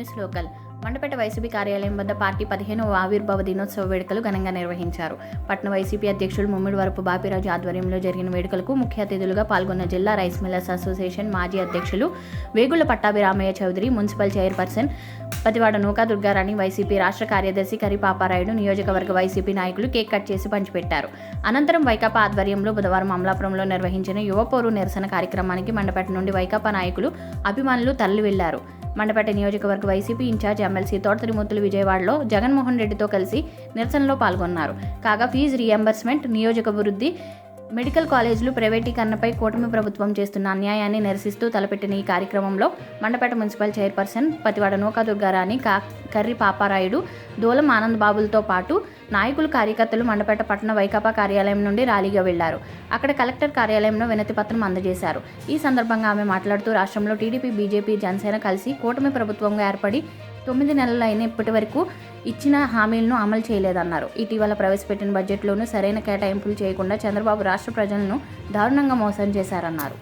News local Mandapeta YCP కార్యాలయం వద్ద party 15వ ఆవిర్భావ దినోత్సవ వేడుకలు ఘనంగా నిర్వహించారు. పట్న వైసీపీ అధ్యక్షులు ముమ్మిడివరపు బాపిరాజు ఆధ్వర్యంలో జరిగిన వేడుకలకు ముఖ్య అతిథులుగా పాల్గొన్న జిల్లా రైస్ మిల్లర్స్ అసోసియేషన్ మాజీ అధ్యక్షులు Vegulla Pattabhiramayya Chowdary, municipal chairperson Pativada నూకా Durgarani, YCP రాష్ట్ర కార్యదర్శి కరి పాపారాయుడు, నియోజకవర్గ వైసీపీ నాయకులు కేక్ కట్ చేసి పంచిపెట్టారు. అనంతరం వైకాపా ఆధ్వర్యంలో బుధవారం అమలాపురంలో నిర్వహించిన యువ పౌరు నిరసన కార్యక్రమానికి మండపేట నుండి వైకాపా నాయకులు, అభిమానులు తరలి వెళ్లారు. మండపేట నియోజకవర్గ వైసీపీ ఇన్ఛార్జ్ ఎమ్మెల్సీ తోట త్రిమూర్తులు విజయవాడలో జగన్మోహన్ రెడ్డితో కలిసి నిరసనలో పాల్గొన్నారు. కాగా ఫీజు రీఎంబర్స్మెంట్, నియోజకభివృద్ధి, మెడికల్ కాలేజీలు ప్రైవేటీకరణపై కూటమి ప్రభుత్వం చేస్తున్న అన్యాయాన్ని నిరసిస్తూ తలపెట్టిన ఈ కార్యక్రమంలో మండపేట మున్సిపల్ చైర్పర్సన్ పతివాడ నూకా దుర్గారాణి, కర్రి పాపారాయుడు, దూలం ఆనంద్ బాబులతో పాటు నాయకులు, కార్యకర్తలు మండపేట పట్టణ వైకాపా కార్యాలయం నుండి ర్యాలీగా వెళ్లారు. అక్కడ కలెక్టర్ కార్యాలయంలో వినతి పత్రం అందజేశారు. ఈ సందర్భంగా ఆమె మాట్లాడుతూ రాష్ట్రంలో టీడీపీ, బీజేపీ, జనసేన కలిసి కూటమి ప్రభుత్వంగా ఏర్పడి 9 నెలలు అయిన ఇప్పటి వరకు ఇచ్చిన హామీలను అమలు చేయలేదన్నారు. ఇటీవల ప్రవేశపెట్టిన బడ్జెట్లోనూ సరైన కేటాయింపులు చేయకుండా చంద్రబాబు రాష్ట్ర ప్రజలను దారుణంగా మోసం చేశారన్నారు.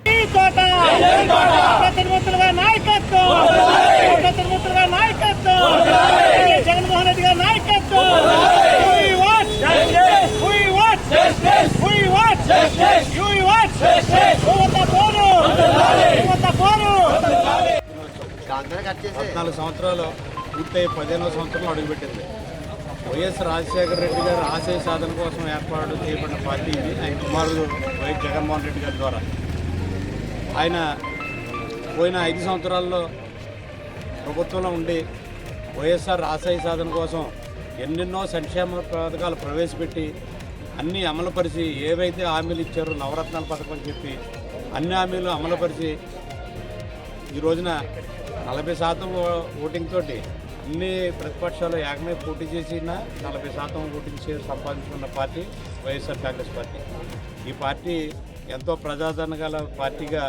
సంవత్సరాలు పూర్తయి 15వ సంవత్సరంలో అడుగుపెట్టింది. వైఎస్ రాజశేఖర రెడ్డి గారు ఆశయ సాధన కోసం ఏర్పాటు చేయబడిన పార్టీ ఇది. ఆయన కుమారుడు వైఎస్ జగన్మోహన్ రెడ్డి గారి ద్వారా ఆయన పోయిన 5 సంవత్సరాల్లో ప్రభుత్వంలో ఉండి వైఎస్ఆర్ ఆశయ సాధన కోసం ఎన్నెన్నో సంక్షేమ పథకాలు ప్రవేశపెట్టి అన్నీ అమలుపరిచి, ఏవైతే హామీలు ఇచ్చారో నవరత్నాల పథకం చెప్పి అన్ని హామీలు అమలుపరిచి ఈ రోజున 40% ఓటింగ్ తోటి అన్ని ప్రతిపక్షాలు ఏకమే పోటీ చేసిన 40% ఓటింగ్ షేర్ సంపాదించుకున్న పార్టీ వైఎస్ఆర్ కాంగ్రెస్ పార్టీ. ఈ పార్టీ ఎంతో ప్రజాదరణ గల పార్టీగా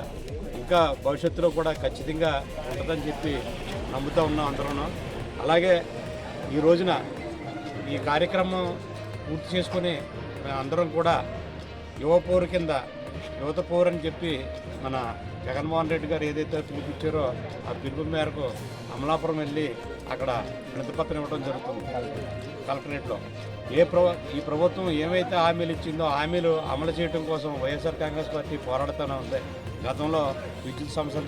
ఇంకా భవిష్యత్తులో కూడా ఖచ్చితంగా ఉంటుందని చెప్పి నమ్ముతూ ఉన్నాం అందరూ. అలాగే ఈ రోజున ఈ కార్యక్రమం పూర్తి చేసుకుని అందరం కూడా యువ పౌరు కింద యువత పౌరు అని చెప్పి మన జగన్మోహన్ రెడ్డి గారు ఏదైతే పిలిపించారో ఆ పిలుపు మేరకు అమలాపురం వెళ్ళి అక్కడ వినతిపత్రం ఇవ్వడం జరుగుతుంది కలెక్టరేట్లో. ఈ ప్రభుత్వం ఏమైతే హామీలు ఇచ్చిందో హామీలు అమలు చేయడం కోసం వైఎస్ఆర్ కాంగ్రెస్ పార్టీ పోరాడుతూనే ఉంది. గతంలో విద్యుత్ సమస్యల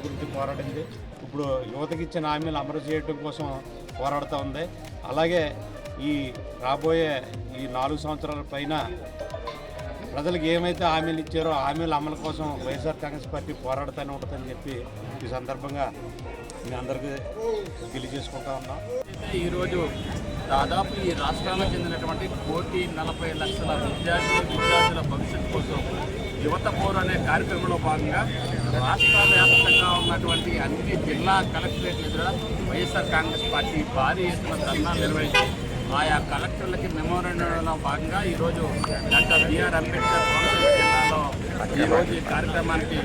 గురించి పోరాడింది. ఇప్పుడు యువతకి ఇచ్చిన హామీలు అమలు చేయడం కోసం పోరాడుతూ ఉంది. అలాగే ఈ రాబోయే ఈ 4 సంవత్సరాల పైన ప్రజలకు ఏమైతే హామీలు ఇచ్చారో హామీల అమలు కోసం వైఎస్ఆర్ కాంగ్రెస్ పార్టీ పోరాడుతూనే ఉంటుందని చెప్పి ఈ సందర్భంగా మీ అందరికీ తెలియజేసుకుంటా ఉన్నాం. ఈరోజు దాదాపు ఈ రాష్ట్రానికి చెందినటువంటి 1,40,00,000 విద్యార్థుల భవిష్యత్తు కోసం యువత పౌరు అనే కార్యక్రమంలో భాగంగా రాష్ట్ర వ్యాప్తంగా ఉన్నటువంటి అన్ని జిల్లా కలెక్టరేట్ల ఎదుట వైఎస్ఆర్ కాంగ్రెస్ పార్టీ భారీ ఎత్తున ధర్నాలు నిర్వహించి ఆయా కలెక్టర్లకి మెమోరాండంలో భాగంగా ఈరోజు డాక్టర్ బిఆర్ అంబేద్కర్ కోనసీమ జిల్లాలో ఈరోజు ఈ కార్యక్రమానికి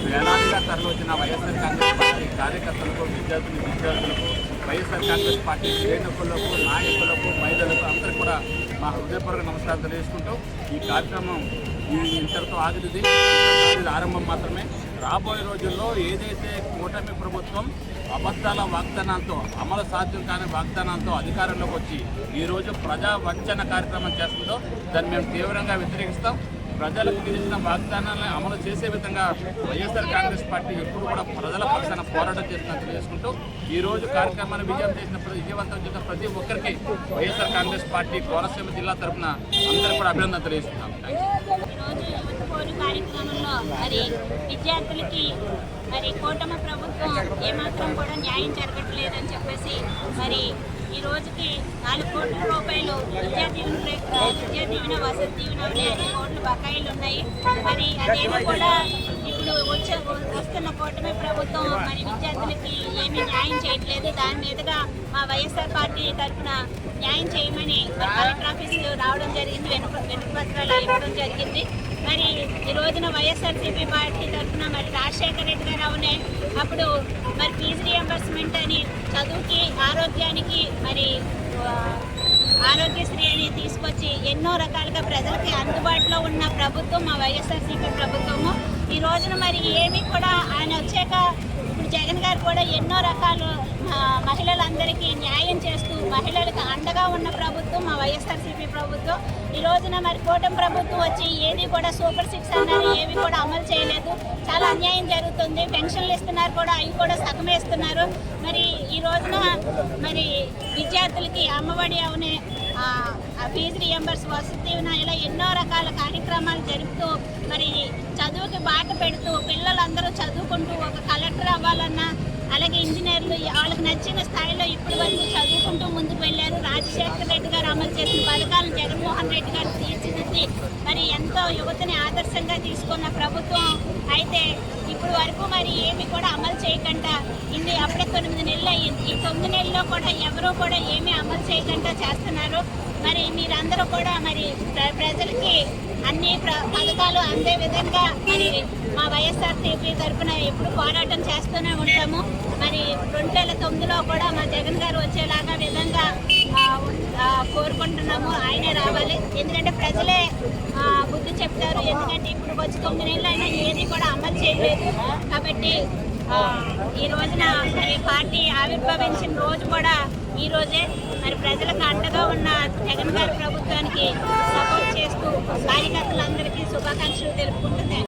వేలాదిగా తరలివచ్చిన వైఎస్ఆర్ కాంగ్రెస్ పార్టీ కార్యకర్తలకు, విద్యార్థులకు, వైఎస్ఆర్ కాంగ్రెస్ పార్టీ శ్రేణుకులకు, నాయకులకు, మహిళలకు అందరికీ కూడా మా హృదయపూర్వక నమస్కారం తెలియజేసుకుంటూ ఈ కార్యక్రమం ఇంతటితో ఆగినది ఆరంభం మాత్రమే. రాబోయే రోజుల్లో ఏదైతే కూటమి ప్రభుత్వం అబద్ధాల వాగ్దానాలతో, అమలు సాధ్యం కాని వాగ్దానాలతో అధికారంలోకి వచ్చి ఈరోజు ప్రజా వంచన కార్యక్రమం చేస్తుందో దాన్ని మేము తీవ్రంగా వ్యతిరేకిస్తాం. ప్రజలకు విధించిన వాగ్దానాలను అమలు చేసే విధంగా వైఎస్ఆర్ కాంగ్రెస్ పార్టీ ఎప్పుడు కూడా ప్రజల పక్షాన పోరాటం చేస్తున్నట్టు తెలియజేసుకుంటూ ఈరోజు కార్యక్రమాన్ని విజయవంతం చేసిన ప్రతి ఒక్కరికి వైఎస్ఆర్ కాంగ్రెస్ పార్టీ కోనసీమ జిల్లా తరఫున అందరూ కూడా అభినందన తెలియజేస్తున్నాం. కార్యక్రమంలో విద్యార్థులకి కూటమి ప్రభుత్వం ఏమాత్రం కూడా న్యాయం జరగట్లేదని చెప్పేసి ఈ రోజుకి 4 కోట్ల రూపాయలు విద్యా దీవెన, వసతి దీవెన 5 కోట్ల బకాయిలు ఉన్నాయి. అదేమో కూడా ఇప్పుడు వస్తున్న కూటమి ప్రభుత్వం విద్యార్థులకి ఏమీ న్యాయం చేయట్లేదు. దాని మీదుగా మా వైఎస్ఆర్ పార్టీ తరఫున న్యాయం చేయమని కలెక్టర్ ఆఫీసు రావడం జరిగింది, వినతిపత్రాలు ఇవ్వడం జరిగింది. ఈ రోజున వైఎస్ఆర్సీపీ పార్టీ తరఫున రాజశేఖర రెడ్డి గారు అవునే అప్పుడు ఫీజు రియంబర్స్మెంట్ అని చదువుకి, ఆరోగ్యానికి ఆరోగ్యశ్రీ అని తీసుకొచ్చి ఎన్నో రకాలుగా ప్రజలకి అందుబాటులో ఉన్న ప్రభుత్వం మా వైఎస్ఆర్సీపీ ప్రభుత్వము. ఈ రోజున ఏమీ కూడా ఆయన వచ్చాక ఇప్పుడు జగన్ గారు కూడా ఎన్నో రకాలు మహిళలందరికీ న్యాయం చేస్తూ మహిళలకు అండగా ఉన్న ప్రభుత్వం మా వైఎస్ఆర్సీపీ ప్రభుత్వం. ఈ రోజున మరి కూటమి ప్రభుత్వం వచ్చి ఏది కూడా సూపర్ 6 అన్నారు, ఏవి కూడా అమలు చేయలేదు. చాలా అన్యాయం జరుగుతుంది. పెన్షన్లు ఇస్తున్నారు కూడా, అవి కూడా సగమే ఇస్తున్నారు. మరి ఈ రోజున మరి విద్యార్థులకి అమ్మఒడి అవునే ఫీజు రియంబర్స్, వసతి ఇలా ఎన్నో రకాల కార్యక్రమాలు జరుపుతూ మరి చదువుకి బాట పెడుతూ పిల్లలందరూ చదువుకుంటూ ఒక కలెక్టర్ అవ్వాలన్నా, అలాగే ఇంజనీర్లు వాళ్ళకి నచ్చిన స్థాయిలో ఇప్పటి వరకు చదువుకుంటూ ముందుకు వెళ్ళారు. రాజశేఖర రెడ్డి గారు అమలు చేసిన పథకాలను జగన్మోహన్ రెడ్డి గారు తీర్చిదిద్ది మరి ఎంతో యువతని ఆదర్శంగా తీసుకున్న ప్రభుత్వం అయితే ఇప్పుడు వరకు మరి ఏమి కూడా అమలు చేయకుండా ఇది అప్పుడే 9 నెలలు అయ్యింది. ఈ 9 నెలల్లో కూడా ఎవరూ కూడా ఏమీ అమలు చేయకుండా చేస్తున్నారు. మరి మీరందరూ కూడా మరి ప్రజలకి అన్ని పథకాలు అందే విధంగా మరి మా వైఎస్ఆర్సీపీ తరఫున ఎప్పుడు పోరాటం చేస్తూనే ఉంటాము. మరి 2009లో కూడా మా జగన్ గారు వచ్చేలాగా విధంగా కోరుకుంటున్నాము. ఆయనే రావాలి, ఎందుకంటే ప్రజలే బుద్ధి చెప్తారు. ఎందుకంటే ఇప్పుడు వచ్చి 9 నెలలు అయినా ఏది కూడా అమలు చేయలేదు. కాబట్టి ఈ రోజున మరి పార్టీ ఆవిర్భవించిన రోజు కూడా ఈ రోజే. మరి ప్రజలకు అండగా ఉన్న జగన్ గారి ప్రభుత్వానికి సపోర్ట్ చేస్తూ కార్యకర్తలందరికీ శుభాకాంక్షలు తెలుపుకుంటున్నాను.